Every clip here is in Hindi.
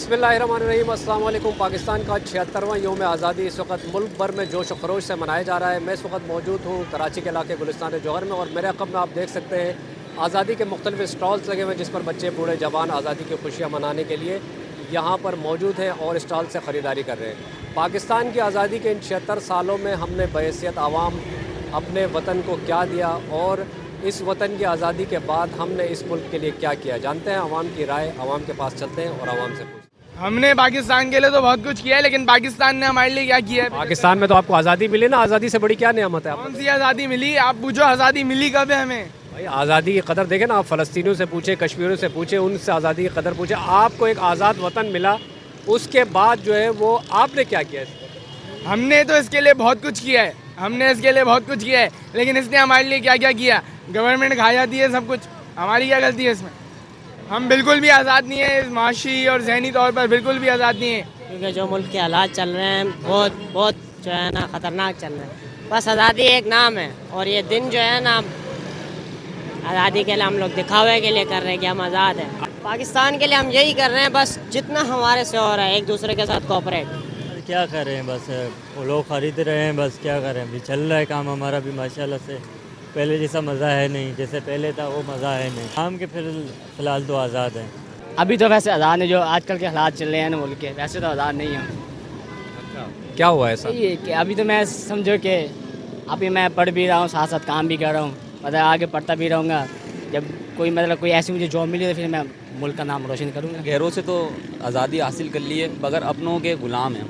बिस्मिल्लाहिर्रहमानिर्रहीम। अस्सलाम वालेकुम। पाकिस्तान का 76वां योम आज़ादी इस वक्त मुल्क भर में जोश व खरोश से मनाया जा रहा है। मैं इस वक्त मौजूद हूँ कराची के इलाके गुलिस्तान जौहर में और मेरे अक़ब में आप देख सकते हैं आज़ादी के मुख्तलिफ स्टॉल्स लगे हुए हैं जिस पर बच्चे बूढ़े जवान आज़ादी की खुशियाँ मनाने के लिए यहाँ पर मौजूद हैं और स्टॉल से ख़रीदारी कर रहे हैं। पाकिस्तान की आज़ादी के इन 76 सालों में हमने बहैसियत आवाम अपने वतन को क्या दिया और इस वतन की आज़ादी के बाद हमने इस मुल्क के लिए क्या किया, जानते हैं आवाम की राय। आवाम के पास चलते हैं और आवाम से पूछते हैं। हमने पाकिस्तान के लिए तो बहुत कुछ किया है, लेकिन पाकिस्तान ने हमारे लिए क्या किया है? पाकिस्तान में तो आपको आज़ादी मिली ना, आज़ादी से बड़ी क्या नियामत है आपको? कौन सी आज़ादी मिली? आप पूछो आज़ादी मिली कब है हमें? भाई आज़ादी की कदर देखें ना, आप फ़लस्तीनियों से पूछे, कश्मीरियों से पूछे, उनसे आज़ादी की कदर पूछे। आपको एक आज़ाद वतन मिला, उसके बाद जो है वो आपने क्या किया? हमने तो इसके लिए बहुत कुछ किया है, हमने इसके लिए बहुत कुछ किया है, लेकिन इसने हमारे लिए क्या क्या किया? गवर्नमेंट खा जाती है सब कुछ, हमारी क्या गलती है इसमें? हम बिल्कुल भी आज़ाद नहीं है, माशी और जहनी तौर पर बिल्कुल भी आज़ाद नहीं है। क्योंकि जो मुल्क के हालात चल रहे हैं बहुत जो है ना ख़तरनाक चल रहे हैं। बस आज़ादी एक नाम है और ये दिन जो है ना आज़ादी के लिए हम लोग दिखावे के लिए कर रहे हैं कि हम आज़ाद हैं। पाकिस्तान के लिए हम यही कर रहे हैं, बस जितना हमारे से हो रहा है एक दूसरे के साथ कोऑपरेट। क्या कर रहे हैं, बस वो लोग खरीद रहे हैं, बस क्या करें। अभी चल रहा है काम हमारा भी माशाल्लाह से। पहले जैसा मज़ा है नहीं, जैसे पहले था वो मज़ा है नहीं। काम के फिर फ़िलहाल तो आज़ाद हैं। अभी तो वैसे आज़ाद है, जो आजकल के हालात चल रहे हैं ना मुल्क के, वैसे तो आज़ाद नहीं है। क्या हुआ ऐसा? ये कि अभी तो मैं समझो कि अभी मैं पढ़ भी रहा हूँ, साथ साथ काम भी कर रहा हूँ, मतलब आगे पढ़ता भी रहूँगा। जब कोई ऐसी मुझे जॉब मिली तो फिर मैं मुल्क का नाम रोशन करूँगा। गैरों से तो आज़ादी हासिल कर ली है, मगर अपनों के ग़ुलाम हैं।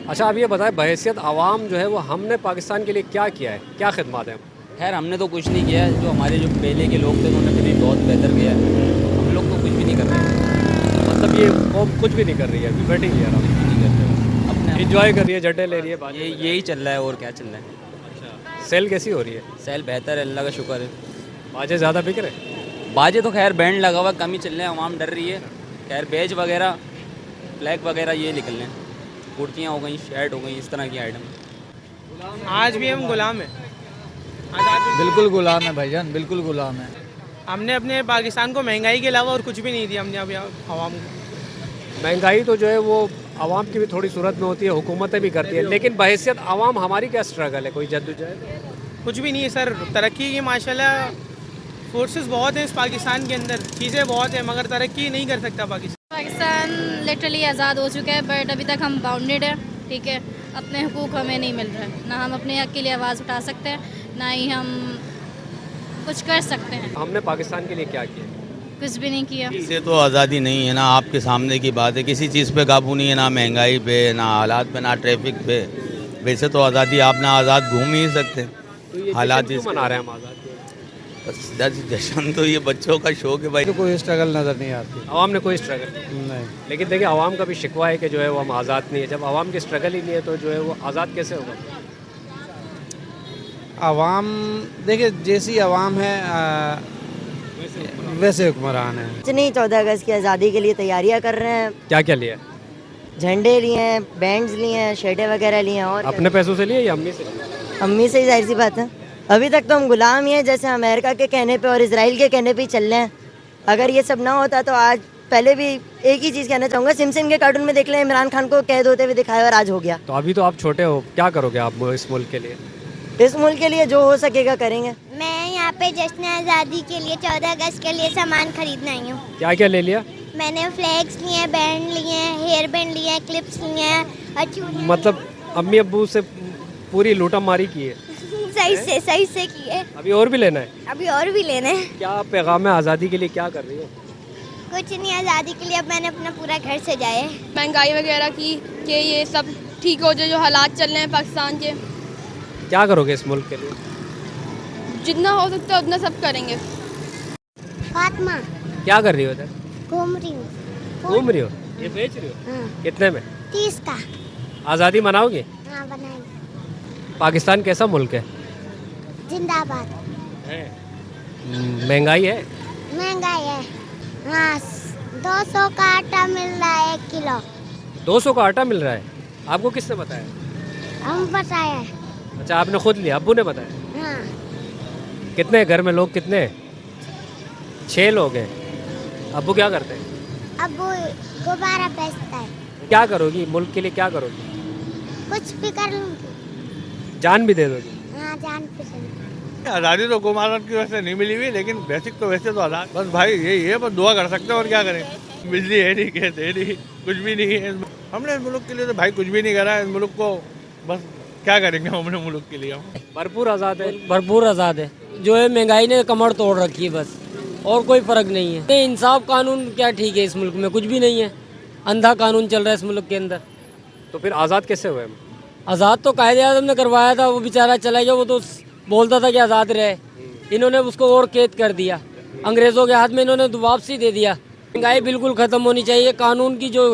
अच्छा, अब ये बताएं, बहैसियत आवाम जो है वो हमने पाकिस्तान के लिए क्या किया है, क्या खिदमत है? खैर हमने तो कुछ नहीं किया है, जो हमारे जो पहले के लोग थे उन्होंने फिर भी बहुत बेहतर किया है। हम लोग तो कुछ भी नहीं कर रहे हैं। मतलब ये कौम कुछ भी नहीं कर रही है, अभी बैठी हुई है आराम से, नहीं कर रहे अपने इंजॉय कर रही है, झड्डे ले रही है। यही चल रहा है और क्या चल रहा है। सेल कैसी हो रही है? सेल बेहतर है, अल्लाह का शुक्र है। बाजे ज़्यादा बिक रहे? बाजे तो खैर बैंड लगा हुआ कम ही चल रहे हैं, आवाम डर रही है। खैर बैज वगैरह फ्लैग वगैरह ये निकल रहे हैं, कुर्तियाँ हो गई, शर्ट हो गई, इस तरह की आइटम। आज भी हम गुलाम हैं, बिल्कुल गुलाम है भाईजान, बिल्कुल गुलाम है। हमने अपने पाकिस्तान को महंगाई के अलावा और कुछ भी नहीं दिया हमने अभी आवाम को। महंगाई तो जो है वो आवाम की भी थोड़ी सूरत में होती है, हुकूमतें भी करती है, लेकिन बहैसियत आवाम हमारी क्या स्ट्रगल है? कोई जद्दोजहद? कुछ भी नहीं है सर, तरक्की की माशाल्लाह फोर्सेस बहुत हैं इस पाकिस्तान के अंदर, चीज़ें बहुत हैं, मगर तरक्की नहीं कर सकता पाकिस्तान लिटरली आज़ाद हो चुका है, बट अभी तक हम बाउंडेड है। ठीक है, अपने हुकूक हमें नहीं मिल रहा है, ना हम अपने हक के लिए आवाज़ उठा सकते हैं, ना ही हम कुछ कर सकते हैं। हमने पाकिस्तान के लिए क्या किया? कुछ भी नहीं किया। इससे तो आज़ादी नहीं है ना, आपके सामने की बात है। किसी चीज़ पे काबू नहीं है, ना महंगाई पे, ना हालात पे, ना ट्रैफिक पे। वैसे तो आज़ादी, आप ना आज़ाद घूम ही सकते। तो ये हालात जश्न क्यों मना रहे हैं हम आज़ाद? जश्न तो ये बच्चों का शौक है भाई। तो कोई स्ट्रगल नज़र नहीं आती। आवाम ने कोई स्ट्रगल नहीं, लेकिन देखिए आवाम का भी शिकवा है कि जो है वो हम आज़ाद नहीं है। जब आवाम की स्ट्रगल ही नहीं है तो जो है वो आज़ाद कैसे होगा? आवाम देखिए जैसी आवाम है वैसे हुक्मरान है। कुछ नहीं, 14 अगस्त की आज़ादी के लिए तैयारियां कर रहे हैं। क्या क्या लिया? झंडे लिए हैं, बैंड्स लिए हैं, शर्टें वगैरह लिए हैं। और अपने पैसों से लिए या अम्मी से लिए? अम्मी से ही, जाहिर सी बात है। अभी तक तो हम गुलाम ही हैं, जैसे अमेरिका के कहने पे और इजराइल के कहने पे ही चल रहे हैं। अगर ये सब ना होता तो आज, पहले भी एक ही चीज़ कहना चाहूँगा, सिमसिम के कार्टून में देख लें, इमरान खान को कैद होते हुए दिखाया और आज हो गया। तो अभी तो आप छोटे हो, क्या करोगे आप इस मुल्क के लिए? इस मुल्क के लिए जो हो सकेगा करेंगे। मैं यहाँ पे जश्न आज़ादी के लिए 14 अगस्त के लिए सामान खरीदने आई हूँ। क्या क्या ले लिया? मैंने फ्लैग्स लिए हैं, बैंड लिए हैं, हेयर बैंड लिए हैं, क्लिप्स लिए हैं और चूड़ियाँ। मतलब अम्मी अब्बू से पूरी लूटा मारी की है? सही से की है। अभी और भी लेना है? अभी और भी लेना है। क्या पैगाम है आज़ादी के लिए, क्या कर रही हो? कुछ नहीं, आज़ादी के लिए अब मैंने अपना पूरा घर सजाया है। महंगाई वगैरह की कि ये सब ठीक हो जाए, जो हालात चल रहे हैं पाकिस्तान के। क्या करोगे इस मुल्क के लिए? जितना हो सकता है उतना सब करेंगे। फातिमा, क्या कर रही हो इधर? घूम रही हूँ। घूम रही हो? ये बेच रही हो? हाँ। कितने में? 30 का। आज़ादी मनाओगे? हाँ, बनाएंगे। पाकिस्तान कैसा मुल्क है? जिंदाबाद। महंगाई है? महंगाई है, हाँ। 200 का आटा मिल रहा है 1 किलो। 200 का आटा मिल रहा है? आपको किसने बताया? हम बताया है। अच्छा, आपने खुद लिया? अब्बू ने बताया? हाँ। कितने घर में लोग कितने हैं? 6 लोग हैं। अब्बू क्या करते हैं? अब गुब्बारा बेचता है। क्या करोगी मुल्क के लिए, क्या करोगी? कुछ भी कर लूँगी। जान भी दे दोगी? हाँ, जान पे चलूँगी। आज़ादी तो गुमानत की वजह से नहीं मिली हुई, लेकिन बेसिक तो वैसे तो आज़ाद बस भाई यही है, बस दुआ कर सकते हैं और क्या करें। बिजली है नहीं, गैस है नहीं, कुछ भी नहीं है। हमने इस मुल्क के लिए तो भाई कुछ भी नहीं करा है। इस मुल्क को बस क्या करेंगे हमने मुल्क के लिए। भरपूर आज़ाद है। भरपूर आज़ाद है। जो है महंगाई ने कमर तोड़ रखी है बस, और कोई फ़र्क नहीं है। ये इंसाफ कानून क्या ठीक है इस मुल्क में, कुछ भी नहीं है। अंधा कानून चल रहा है इस मुल्क के अंदर। तो फिर आज़ाद कैसे हुए हम? आज़ाद तो कायदे आज़म ने करवाया था, वो बेचारा चला गया। वो तो बोलता था कि आज़ाद रहे, इन्होंने उसको और कैद कर दिया। अंग्रेज़ों के हाथ में इन्होंने वापसी दे दिया। महंगाई बिल्कुल ख़त्म होनी चाहिए, कानून की जो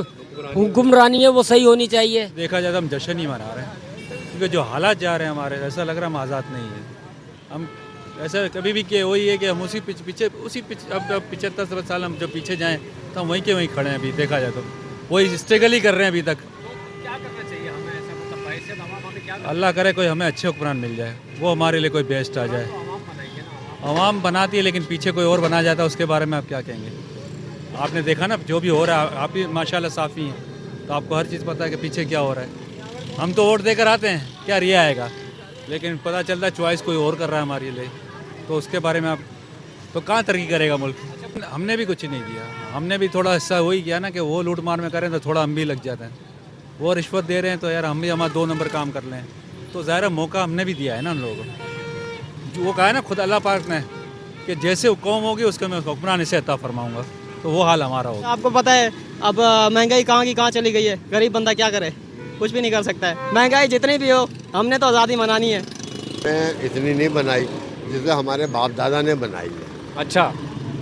हुक्मरानी है वो सही होनी चाहिए। देखा जाए तो हम जश्न ही मना रहे हैं, क्योंकि जो हालात जा रहे हैं हमारे, ऐसा लग रहा है हम आज़ाद नहीं है। हम ऐसा कभी भी कि वही है कि हम उसी पीछे अब 75 साल हम जब पीछे जाएं तो हम वहीं के वहीं खड़े हैं। अभी देखा जाए तो वही स्ट्रगल ही कर रहे हैं अभी तक। क्या करना चाहिए हमें ऐसा, मतलब हैसियत आवाम हमें क्या? अल्लाह करे कोई हमें अच्छे हुक्मरान मिल जाए, वो हमारे लिए कोई बेस्ट आ जाए। आवाम बनाती है लेकिन पीछे कोई और बना जाता है, उसके बारे में आप क्या कहेंगे? आपने देखा ना जो भी हो रहा है, आप ही माशाल्लाह साफ़ी हैं तो आपको हर चीज़ पता है कि पीछे क्या हो रहा है। हम तो वोट देकर आते हैं, क्या रिया आएगा, लेकिन पता चलता है चॉइस कोई और कर रहा है हमारे लिए, तो उसके बारे में आप तो कहाँ तरक्की करेगा मुल्क। हमने भी कुछ नहीं किया, हमने भी थोड़ा हिस्सा वही किया ना कि वो लूट मार में करें तो थोड़ा हम भी लग जाते हैं। वो रिश्वत दे रहे हैं तो यार हम भी हमारा 2 नंबर काम कर लें, तो ज़ाहिर मौका हमने भी दिया है ना उन लोगों को। वो कहा है ना खुद अल्लाह पाक ने कि जैसे कौम होगी उसको मैं हुक्मरान से अता फरमाऊँगा, तो वो हाल हमारा होगा। आपको पता है अब महंगाई कहाँ की कहाँ चली गई है। गरीब बंदा क्या करे, कुछ भी नहीं कर सकता है। महंगाई जितनी भी हो, हमने तो आज़ादी मनानी है। इतनी नहीं बनाई जिसे हमारे बाप दादा ने बनाई है। अच्छा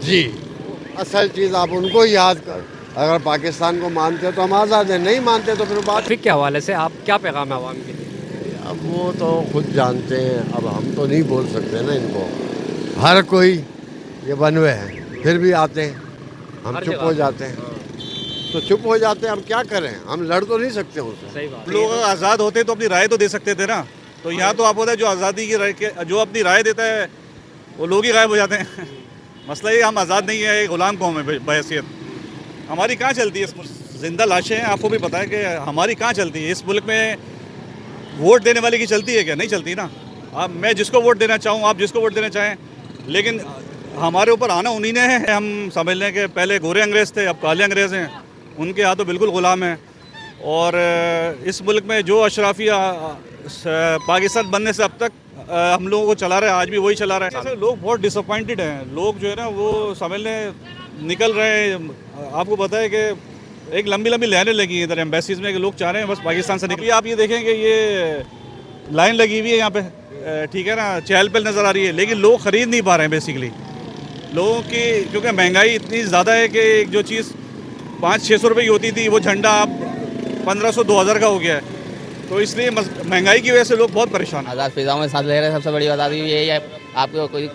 जी, असल चीज़ आप उनको याद कर। अगर पाकिस्तान को मानते हो तो हम आज़ाद हैं, नहीं मानते तो फिर बात। फिर के हवाले से आप क्या पैगाम है आवाम के लिए? अब वो तो खुद जानते हैं, अब हम तो नहीं बोल सकते ना इनको। हर कोई ये बनवे हैं, फिर भी आते हैं, हम चुप हो जाते हैं। तो चुप हो जाते हैं, अब क्या करें, हम लड़ तो नहीं सकते उनसे। सही बात। लोग आज़ाद होते तो अपनी राय तो दे सकते थे ना, तो यहाँ तो आप होता है जो आज़ादी की राय जो अपनी राय देता है वो लोग ही गायब हो जाते हैं। मसला ये हम आज़ाद नहीं है, ग़ुलाम कौम है बहैसियत। हमारी कहाँ चलती है, जिंदा लाशें हैं, आपको भी पता है कि हमारी कहाँ चलती है। इस मुल्क में वोट देने वाले की चलती है क्या? नहीं चलती ना। अब मैं जिसको वोट देना चाहूँ, आप जिसको वोट देना चाहें, लेकिन हमारे ऊपर आना उन्हीं ने है। हम समझ लें कि पहले गोरे अंग्रेज़ थे, अब काले अंग्रेज़ हैं, उनके यहाँ तो बिल्कुल ग़ुलाम हैं। और इस मुल्क में जो अशराफिया पाकिस्तान बनने से अब तक हम लोगों को चला रहा है, आज भी वही चला रहा है। ऐसे लोग बहुत डिसअपॉइंटेड हैं। लोग जो है ना वो समझ लें निकल रहे हैं। आपको पता है कि एक लंबी लंबी लाइनें लगी हैं इधर एम्बेसीज में कि लोग चाह रहे हैं बस पाकिस्तान से निकलिए। आप ये देखें कि ये लाइन लगी हुई है यहाँ पे, ठीक है ना, चहल पहल नज़र आ रही है, लेकिन लोग ख़रीद नहीं पा रहे हैं बेसिकली लोगों की, क्योंकि महंगाई इतनी ज़्यादा है कि जो चीज़ 500-600 रुपये की होती थी वो झंडा अब 1500-2000 का हो गया है। तो इसलिए महंगाई की वजह से लोग बहुत परेशान हैं। आज़ाद फिजाओं में सांस ले रहे हैं। सबसे बड़ी आज़ादी यही है। आपको कोई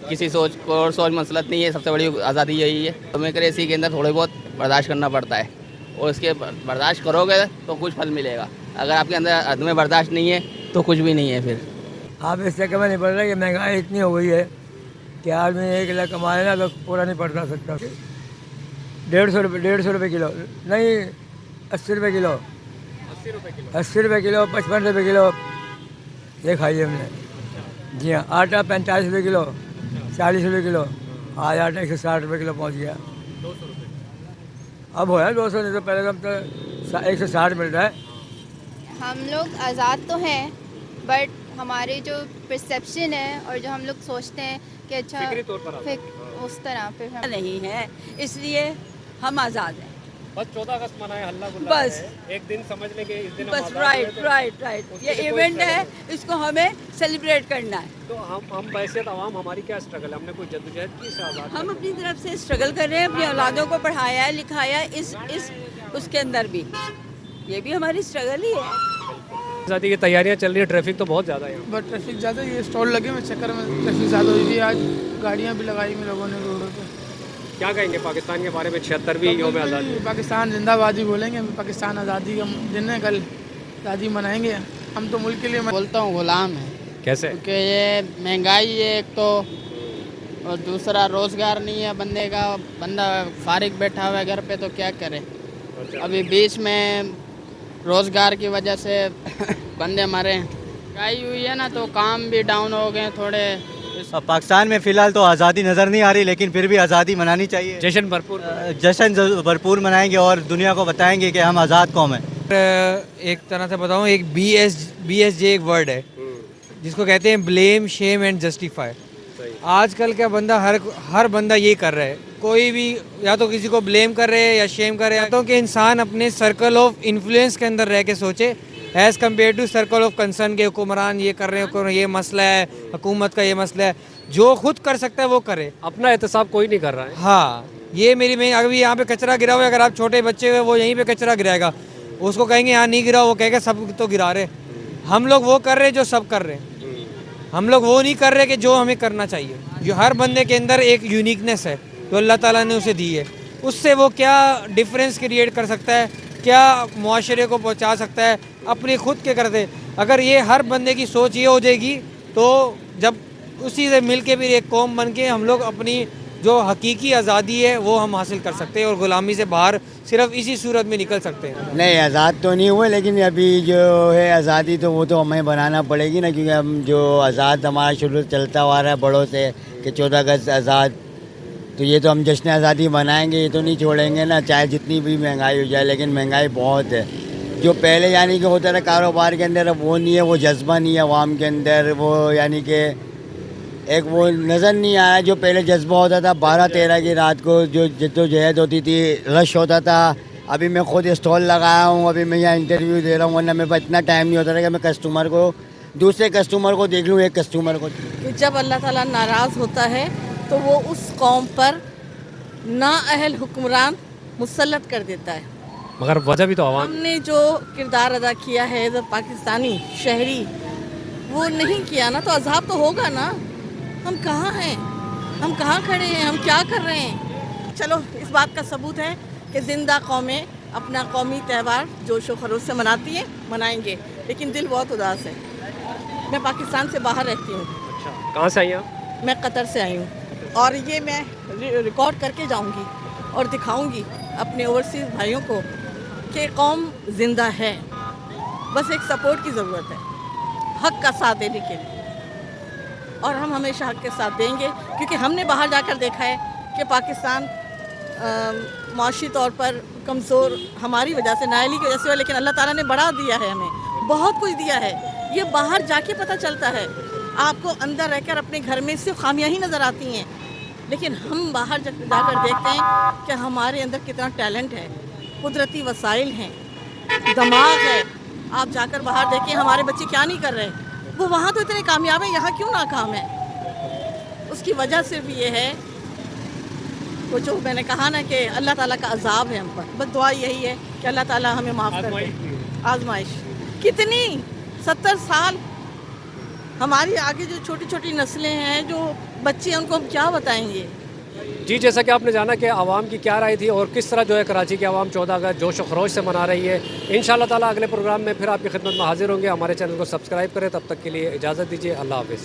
किसी सोच को और सोच मसलत नहीं है, सबसे बड़ी आज़ादी यही है। डेमोक्रेसी के अंदर थोड़े बहुत बर्दाश्त करना पड़ता है, और इसके बर्दाश्त करोगे तो कुछ फल मिलेगा। अगर आपके अंदर अदम बर्दाश्त नहीं है तो कुछ भी नहीं है। फिर आप इससे कम नहीं पड़ रहा कि महंगाई इतनी हो गई है कि आदमी 1 लाख कमाए ना तो पूरा नहीं पड़ सकता। 150 रुपये किलो नहीं, 80 रुपये किलो, 80 रुपये किलो, 55 रुपये किलो ये खाई हमने। जी हाँ, आटा 45 रुपये किलो, 40 रुपये किलो, आज आटा 160 रुपये किलो पहुँच गया। 200 रुपये अब हो है 200, नहीं तो पहले कम तो 160 मिल रहा है। हम लोग आज़ाद तो हैं, बट हमारी जो परसेप्शन है और जो हम लोग सोचते हैं कि अच्छा फिक्री तौर पर उस तरह पे हम नहीं है, इसलिए हम आज़ाद हैं। बस 14 अगस्त मनाए, हल्ला गुल्ला बस। है। एक दिन समझ लेंगे इस दिन हम बस आज़ाद हुए राइट थे। राइट राइट, उसके ये लिए कोई इवेंट है, struggle इसको हमें सेलिब्रेट करना है। तो हम बहैसियत आवाम हमारी क्या स्ट्रगल है? हमने कोई जद्दोजहद की इसे आज़ाद हम करने अपनी तरफ से स्ट्रगल कर रहे हैं, अपनी औलादों को पढ़ाया है, लिखाया है, इस उसके अंदर भी ये भी हमारी स्ट्रगल ही है। आज़ादी की तैयारियां चल रही है, ट्रैफिक तो बहुत ज़्यादा है यहाँ। बट ट्रैफिक ज़्यादा, ये स्टॉल लगे में चक्कर में ट्रैफिक ज़्यादा हुई थी। आज गाड़ियाँ भी लगाई हुई लोगों ने रोडों पे। क्या कहेंगे पाकिस्तान के बारे में? 76वीं यौम आज़ादी। पाकिस्तान जिंदाबाद ही बोलेंगे। पाकिस्तान आज़ादी का दिन है, कल आज़ादी मनाएंगे। हम तो मुल्क के लिए बोलता हूँ गुलाम है, कैसे? क्योंकि ये महंगाई है एक तो, और दूसरा रोज़गार नहीं है बंदे का। बंदा फारिग बैठा हुआ है घर पे तो क्या करे। अभी बीच में रोज़गार की वजह से बंदे मरे, महंगाई हुई है ना, तो काम भी डाउन हो गए थोड़े। पाकिस्तान में फ़िलहाल तो आज़ादी नज़र नहीं आ रही, लेकिन फिर भी आज़ादी मनानी चाहिए। जश्न भरपूर जश्न भरपूर मनाएंगे और दुनिया को बताएंगे कि हम आज़ाद कौम हैं। एक तरह से बताऊं, एक BSJ एक वर्ड है जिसको कहते हैं ब्लेम, शेम एंड जस्टिफाई। आजकल का बंदा हर बंदा ये कर रहा है, कोई भी या तो किसी को ब्लेम कर रहे हैं या शेम कर रहे हैं। तो कि इंसान अपने सर्कल ऑफ इन्फ्लुएंस के अंदर रह के सोचे as compare to circle of concern के हुक्मरान ये कर रहे हैं, ये मसला है, हुकूमत का ये मसला है। जो खुद कर सकता है वो करे, अपना एहतसाब कोई नहीं कर रहा है। हाँ, ये मेरी में अभी यहाँ पे कचरा गिरा हुआ है, अगर आप छोटे बच्चे हुए वो यहीं पे कचरा गिराएगा, उसको कहेंगे यहाँ नहीं गिरा, वो कहेगा सब तो गिरा रहे। हम लोग वो कर रहे हैं जो सब कर रहे हैं, हम लोग वो नहीं कर रहे कि जो हमें करना चाहिए। जो हर बंदे के अंदर एक यूनिकनेस है जो अल्लाह ताला ने उसे दी है, उससे वो क्या डिफरेंस क्रिएट कर सकता है, क्या मुआशरे को पहुंचा सकता है, अपने खुद के करते। अगर ये हर बंदे की सोच ये हो जाएगी तो जब उसी से मिल के फिर एक कौम बन के हम लोग अपनी जो हकीकी आज़ादी है वो हम हासिल कर सकते हैं और ग़ुलामी से बाहर सिर्फ इसी सूरत में निकल सकते हैं। नहीं, आज़ाद तो नहीं हुए, लेकिन अभी जो है आज़ादी तो वो तो हमें बनाना पड़ेगी ना, क्योंकि हम जो आज़ाद हमारा शुरू चलता हुआ रहा है बड़ों से कि 14 अगस्त आज़ाद, तो ये तो हम जश्न आज़ादी मनाएंगे, ये तो नहीं छोड़ेंगे ना, चाहे जितनी भी महंगाई हो जाए। लेकिन महंगाई बहुत है, जो पहले यानी कि होता था कारोबार के अंदर, अब वो नहीं है, वो जज्बा नहीं है अवाम के अंदर, वो यानी कि एक वो नज़र नहीं आया जो पहले जज्बा होता था। 12-13 की रात को जो जद्दोजहद होती थी, रश होता था। अभी मैं खुद स्टॉल लगाया हूँ, अभी मैं यहाँ इंटरव्यू दे रहा हूँ, वरना मेरे पास इतना टाइम नहीं होता था कि मैं कस्टमर को, दूसरे कस्टमर को देख लूँ, एक कस्टमर को। जब अल्लाह ताला नाराज़ होता है तो वो उस कौम पर नाअहल हुक्मरान मुसल्लत कर देता है। मगर वजह भी तो आवाम, हमने जो किरदार अदा किया है एज अ पाकिस्तानी शहरी, वो नहीं किया ना, तो अज़ाब तो होगा ना। हम कहाँ हैं, हम कहाँ खड़े हैं, हम क्या कर रहे हैं। चलो, इस बात का सबूत है कि ज़िंदा कौमें अपना कौमी त्यौहार जोश व खरोश से मनाती हैं, मनाएंगे, लेकिन दिल बहुत उदास है। मैं पाकिस्तान से बाहर रहती हूँ। अच्छा, कहाँ से आई हैं? मैं कतर से आई हूँ, और ये मैं रिकॉर्ड करके जाऊँगी और दिखाऊँगी अपने ओवरसीज़ भाइयों को कि कौम ज़िंदा है, बस एक सपोर्ट की ज़रूरत है हक़ का साथ देने के लिए, और हम हमेशा हक़ के साथ देंगे, क्योंकि हमने बाहर जाकर देखा है कि पाकिस्तान माशी तौर पर कमज़ोर हमारी वजह से, नाअहली की वजह से, लेकिन अल्लाह ताला ने बढ़ा दिया है, हमें बहुत कुछ दिया है। ये बाहर जाके पता चलता है, आपको अंदर रहकर अपने घर में सिर्फ खामियां ही नज़र आती हैं, लेकिन हम बाहर जाकर देखते हैं कि हमारे अंदर कितना टैलेंट है, कुदरती वसाइल हैं, दिमाग है। आप जाकर बाहर देखें हमारे बच्चे क्या नहीं कर रहे, वो वहाँ तो इतने कामयाब हैं, यहाँ क्यों नाकाम है। उसकी वजह सिर्फ ये है, वो जो मैंने कहा ना कि अल्लाह ताला का अजाब है हम पर। बस दुआ यही है कि अल्लाह ताला हमें माफ़ कर दे। आजमाइश कितनी 70 साल हमारी आगे जो छोटी छोटी नस्लें हैं, जो बच्चे हैं, उनको हम क्या बताएंगे। जी, जैसा कि आपने जाना कि आवाम की क्या राय थी और किस तरह जो है कराची की आवाम 14 अगस्त जोश व खरोश से मना रही है। इंशाअल्लाह ताला अगले प्रोग्राम में फिर आपकी खिदमत में हाजिर होंगे। हमारे चैनल को सब्सक्राइब करें, तब तक के लिए इजाज़त दीजिए। अल्लाह हाफ़िज़।